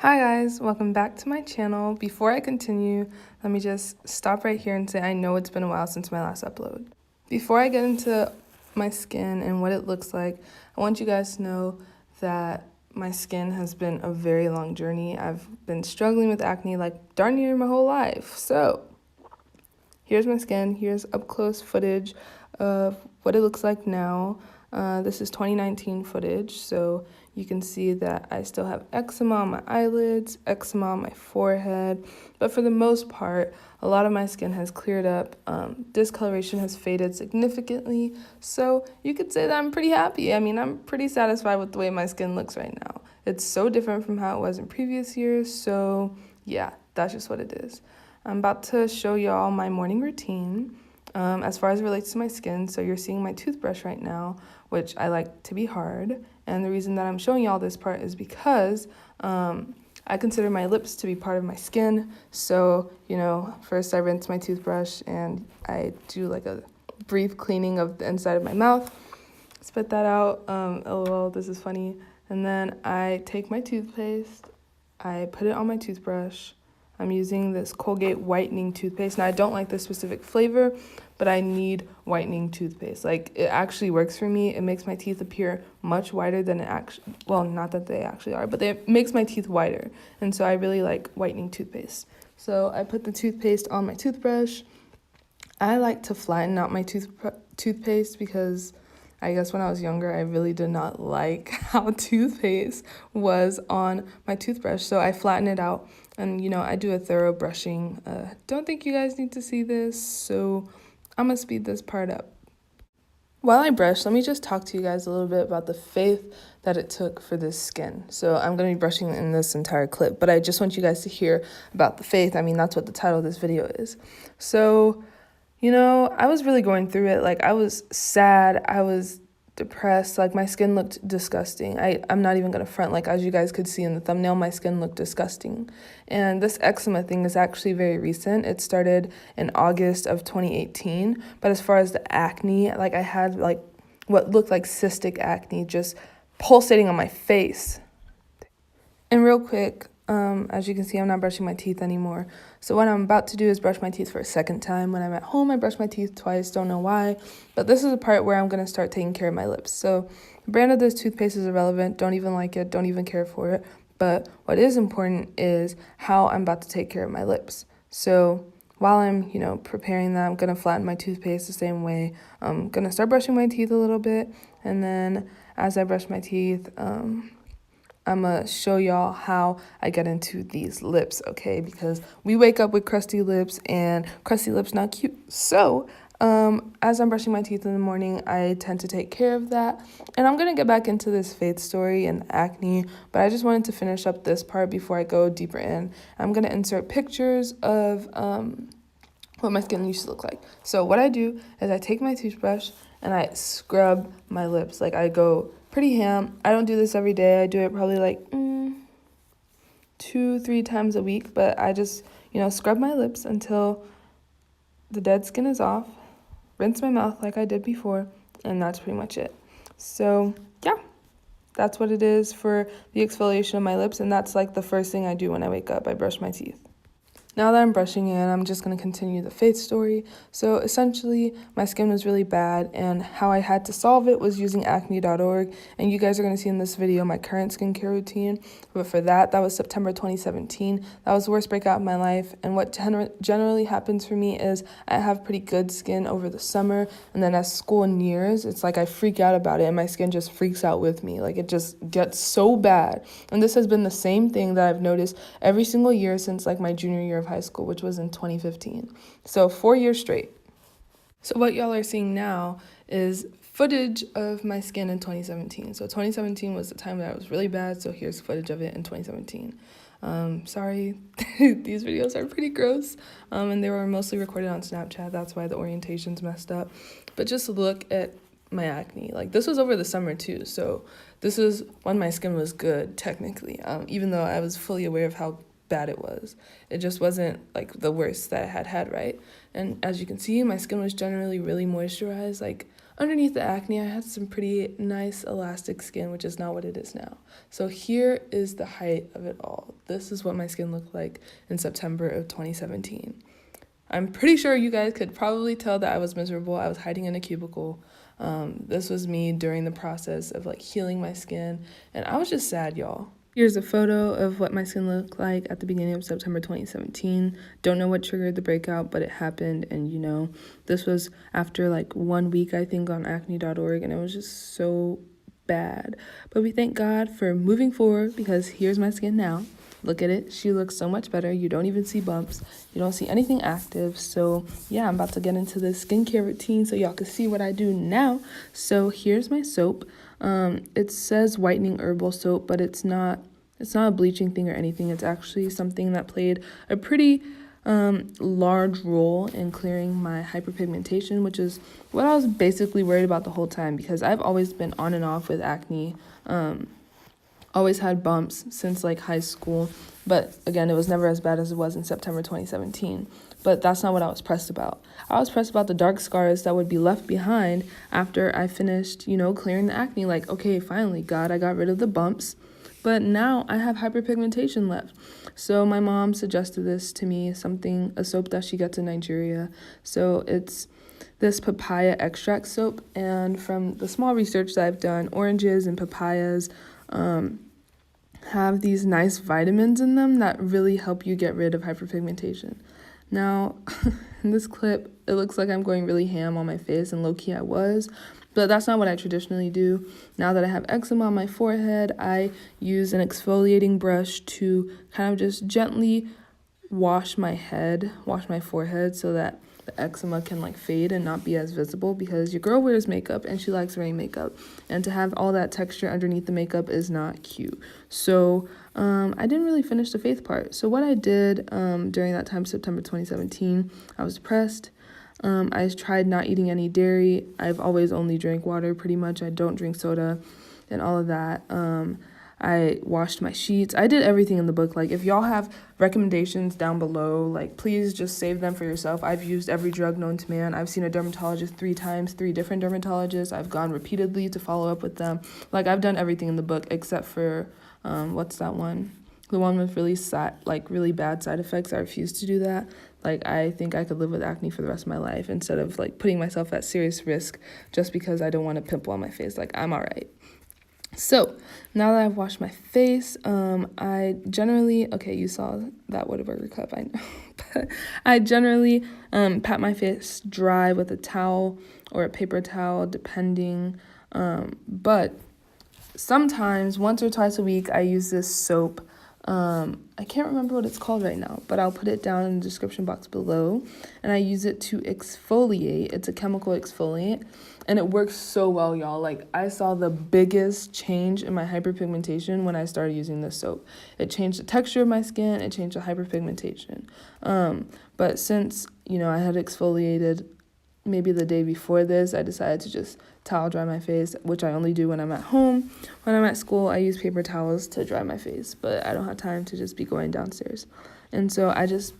Hi guys, welcome back to my channel. Before I continue, let me just stop right here and say I know it's been a while since my last upload. Before I get into my skin and what it looks like, I want you guys to know that my skin has been a very long journey. I've been struggling with acne like darn near my whole life. So here's my skin. Here's up close footage of what it looks like now. This is 2019 footage, so you can see that I still have eczema on my eyelids, eczema on my forehead, but for the most part, a lot of my skin has cleared up. Discoloration has faded significantly, so you could say that I'm pretty happy. I mean, I'm pretty satisfied with the way my skin looks right now. It's so different from how it was in previous years, so yeah, that's just what it is. I'm about to show y'all my morning routine as far as it relates to my skin. So you're seeing my toothbrush right now, which I like to be hard. And the reason that I'm showing y'all this part is because I consider my lips to be part of my skin. So, you know, first I rinse my toothbrush and I do like a brief cleaning of the inside of my mouth. Spit that out. LOL, this is funny. And then I take my toothpaste, I put it on my toothbrush. I'm using this Colgate Whitening toothpaste. Now, I don't like this specific flavor, but I need whitening toothpaste. Like, it actually works for me. It makes my teeth appear much whiter than it actually, well, not that they actually are, but it makes my teeth whiter. And so I really like whitening toothpaste. So I put the toothpaste on my toothbrush. I like to flatten out my toothpaste because I guess when I was younger, I really did not like how toothpaste was on my toothbrush. So I flatten it out and, you know, I do a thorough brushing. Don't think you guys need to see this, so I'm going to speed this part up. While I brush, let me just talk to you guys a little bit about the faith that it took for this skin. So I'm going to be brushing in this entire clip, but I just want you guys to hear about the faith. I mean, that's what the title of this video is. So, you know, I was really going through it. Like, I was sad. I was depressed. Like, my skin looked disgusting. I'm not even going to front. Like, as you guys could see in the thumbnail, my skin looked disgusting. And this eczema thing is actually very recent. It started in August of 2018. But as far as the acne, like, I had, like, what looked like cystic acne just pulsating on my face. And real quick, as you can see, I'm not brushing my teeth anymore. So what I'm about to do is brush my teeth for a second time. When I'm at home, I brush my teeth twice, don't know why. But this is the part where I'm going to start taking care of my lips. So the brand of this toothpaste is irrelevant. Don't even like it. Don't even care for it. But what is important is how I'm about to take care of my lips. So while I'm, you know, preparing that, I'm going to flatten my toothpaste the same way. I'm going to start brushing my teeth a little bit. And then as I brush my teeth, I'm going to show y'all how I get into these lips, okay? Because we wake up with crusty lips, and crusty lips not cute. So, as I'm brushing my teeth in the morning, I tend to take care of that. And I'm going to get back into this faith story and acne, but I just wanted to finish up this part before I go deeper in. I'm going to insert pictures of what my skin used to look like. So what I do is I take my toothbrush and I scrub my lips. Like, I go pretty ham. I don't do this every day. I do it probably like 2-3 times a week, but I just, you know, scrub my lips until the dead skin is off, rinse my mouth like I did before, and that's pretty much it. So yeah, that's what it is for the exfoliation of my lips, and that's like the first thing I do when I wake up. I brush my teeth. Now that I'm brushing in, I'm just going to continue the faith story. So essentially, my skin was really bad, and how I had to solve it was using acne.org. And you guys are going to see in this video my current skincare routine. But for that was September 2017. That was the worst breakout of my life. And what generally happens for me is I have pretty good skin over the summer. And then as school nears, it's like I freak out about it, and my skin just freaks out with me. Like, it just gets so bad. And this has been the same thing that I've noticed every single year since like my junior year of high school, which was in 2015. So 4 years straight. So what y'all are seeing now is footage of my skin in 2017. So 2017 was the time that I was really bad, so here's footage of it in 2017. Sorry, these videos are pretty gross, and they were mostly recorded on Snapchat. That's why the orientation's messed up. But just look at my acne. Like, this was over the summer too, so this is when my skin was good, technically, even though I was fully aware of how bad it was. It just wasn't like the worst that I had, right? And as you can see, my skin was generally really moisturized. Like underneath the acne, I had some pretty nice elastic skin, which is not what it is now. So here is the height of it all. This is what my skin looked like in September of 2017. I'm pretty sure you guys could probably tell that I was miserable. I was hiding in a cubicle. This was me during the process of like healing my skin, and I was just sad, y'all. Here's a photo of what my skin looked like at the beginning of September 2017. Don't know what triggered the breakout, but it happened, and you know, this was after like 1 week, I think, on acne.org, and it was just so bad. But we thank God for moving forward, because here's my skin now. Look at it. She looks so much better. You don't even see bumps. You don't see anything active. So yeah, I'm about to get into the skincare routine so y'all can see what I do now. So here's my soap. It says Whitening Herbal soap, but it's not a bleaching thing or anything. It's actually something that played a pretty large role in clearing my hyperpigmentation, which is what I was basically worried about the whole time, because I've always been on and off with acne. Always had bumps since like high school, but again, it was never as bad as it was in September 2017. But that's not what I was pressed about. I was pressed about the dark scars that would be left behind after I finished, clearing the acne. Like, okay, finally, God, I got rid of the bumps, but now I have hyperpigmentation left. So my mom suggested this to me, a soap that she gets in Nigeria. So it's this papaya extract soap, and from the small research that I've done, oranges and papayas have these nice vitamins in them that really help you get rid of hyperpigmentation. Now, in this clip, it looks like I'm going really ham on my face, and low-key I was, but that's not what I traditionally do. Now that I have eczema on my forehead, I use an exfoliating brush to kind of just gently wash my forehead so that the eczema can like fade and not be as visible, because your girl wears makeup and she likes wearing makeup, and to have all that texture underneath the makeup is not cute. So I didn't really finish the faith part. So what I did during that time, September 2017, I was depressed. I tried not eating any dairy. I've always only drank water pretty much. I don't drink soda and all of that. I washed my sheets. I did everything in the book. Like, if y'all have recommendations down below, like, please just save them for yourself. I've used every drug known to man. I've seen a dermatologist 3 times, 3 different dermatologists. I've gone repeatedly to follow up with them. Like, I've done everything in the book except for, what's that one? The one with really bad side effects. I refuse to do that. Like, I think I could live with acne for the rest of my life instead of, like, putting myself at serious risk just because I don't want a pimple on my face. Like, I'm all right. So now that I've washed my face, I generally, you saw that Whataburger cup, I know, but I generally pat my face dry with a towel or a paper towel, depending, but sometimes once or twice a week I use this soap. I can't remember what it's called right now, but I'll put it down in the description box below, and I use it to exfoliate. It's a chemical exfoliant, and it works so well, y'all. Like, I saw the biggest change in my hyperpigmentation when I started using this soap. It changed the texture of my skin, it changed the hyperpigmentation. But since, I had exfoliated maybe the day before this, I decided to just towel dry my face, which I only do when I'm at home. When I'm at school, I use paper towels to dry my face, but I don't have time to just be going downstairs. And so I just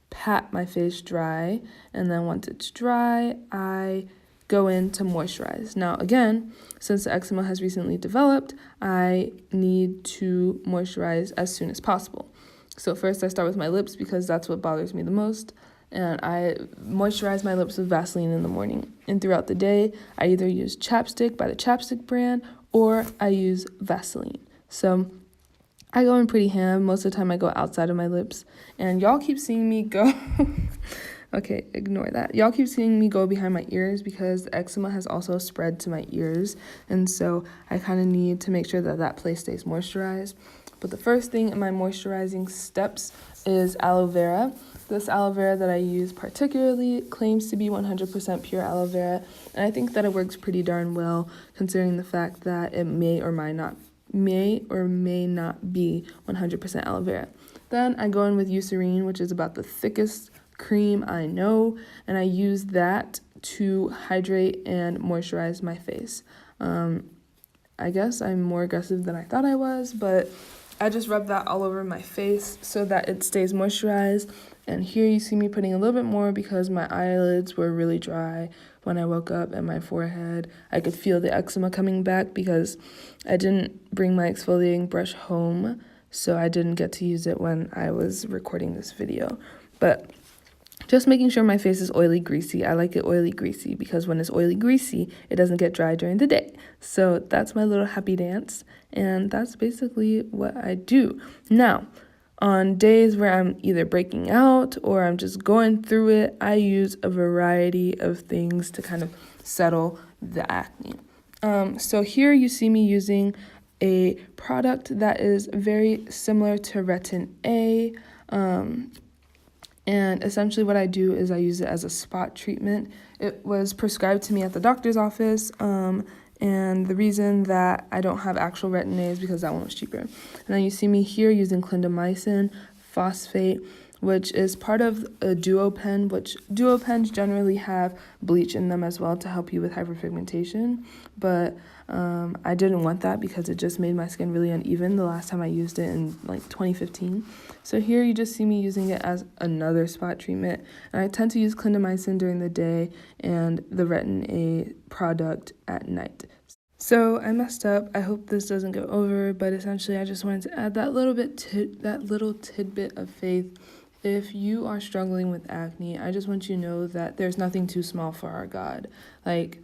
pat my face dry, and then once it's dry, I go in to moisturize. Now, again, since the eczema has recently developed, I need to moisturize as soon as possible. So first I start with my lips, because that's what bothers me the most. And I moisturize my lips with Vaseline in the morning. And throughout the day, I either use chapstick by the Chapstick brand, or I use Vaseline. So I go in pretty ham. Most of the time I go outside of my lips. And y'all keep seeing me go... Okay, ignore that. Y'all keep seeing me go behind my ears, because the eczema has also spread to my ears. And so I kind of need to make sure that that place stays moisturized. But the first thing in my moisturizing steps is aloe vera. This aloe vera that I use particularly claims to be 100% pure aloe vera, and I think that it works pretty darn well, considering the fact that it may or may not be 100% aloe vera. Then I go in with Eucerin, which is about the thickest cream I know, and I use that to hydrate and moisturize my face. I guess I'm more aggressive than I thought I was, but I just rub that all over my face so that it stays moisturized. And here you see me putting a little bit more because my eyelids were really dry when I woke up, and my forehead. I could feel the eczema coming back because I didn't bring my exfoliating brush home, so I didn't get to use it when I was recording this video. But just making sure my face is oily, greasy. I like it oily, greasy because when it's oily, greasy, it doesn't get dry during the day. So that's my little happy dance, and that's basically what I do. Now, on days where I'm either breaking out or I'm just going through it, I use a variety of things to kind of settle the acne. So here you see me using a product that is very similar to Retin A. And essentially what I do is I use it as a spot treatment. It was prescribed to me at the doctor's office, and the reason that I don't have actual Retin A is because that one was cheaper. And then you see me here using Clindamycin, Phosphate, which is part of a duo pen, which duo pens generally have bleach in them as well to help you with hyperpigmentation. But I didn't want that because it just made my skin really uneven the last time I used it in like 2015. So here you just see me using it as another spot treatment. And I tend to use Clindamycin during the day and the Retin A product at night. So I messed up. I hope this doesn't go over, but essentially I just wanted to add that little tidbit of faith. If you are struggling with acne, I just want you to know that there's nothing too small for our God. Like,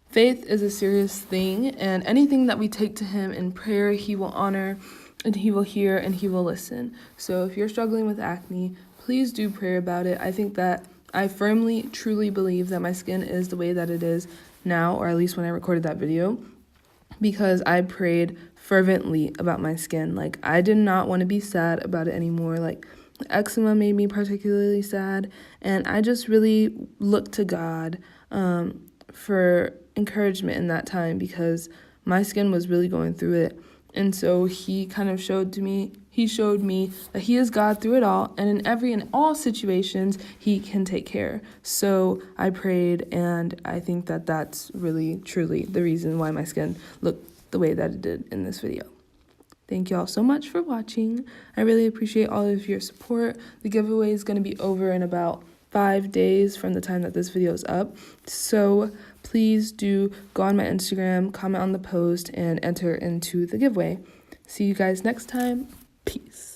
faith is a serious thing, and anything that we take to him in prayer, he will honor, and he will hear, and he will listen. So if you're struggling with acne, please do pray about it. I think that I firmly, truly believe that my skin is the way that it is now, or at least when I recorded that video, because I prayed fervently about my skin. Like, I did not want to be sad about it anymore. Like, eczema made me particularly sad, and I just really looked to God for encouragement in that time because my skin was really going through it. And so he kind of showed me that he is God through it all, and in all situations he can take care. So I prayed, and I think that that's really truly the reason why my skin looked the way that it did in this video. Thank you all so much for watching. I really appreciate all of your support. The giveaway is going to be over in about 5 days from the time that this video is up. So please do go on my Instagram, comment on the post, and enter into the giveaway. See you guys next time. Peace.